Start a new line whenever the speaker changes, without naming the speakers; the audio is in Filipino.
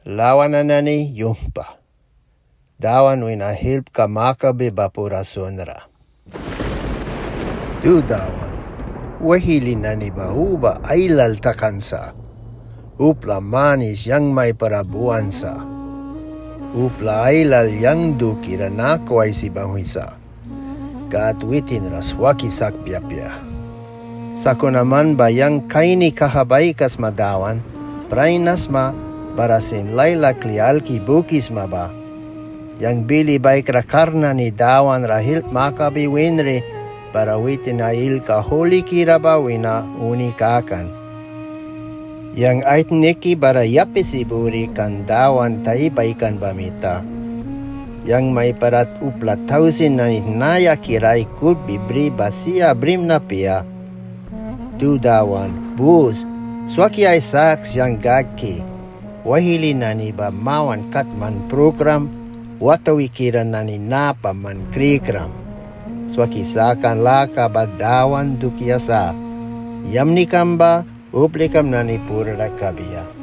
Lawanan na ni Yumpa. Dawan wina hilp ka makabe bapura sonra. Tu dawan, wahili na ni bahuba ay laltakansa. Upla manis yang may parabuansa. Upla ay lal yang dukira nakway si bahuisa. Katwitin raswaki sakpiapia. Sako naman bayang kaini kahabay kas madawan, prainas ma barasin laylak lialki bukis maba. Yang bili bay krakarna ni dawan rahil makabi winri para witin ail kahuli kirabawina unikakan. Yang ait niki bara yapisiburi kan dawan taibaikan bamita. Yang may parat upla tausin na naya kiray kut bibri basia brim na pia. Tu dawan, bus, swaki ay saks yang gaki. Wahili na ni ba mawan katman program, watawikiran na ni napa man krikram. Swaki sakan laka badawan dukiasa. Yamni kamba, uplikam na ni pura kabiya.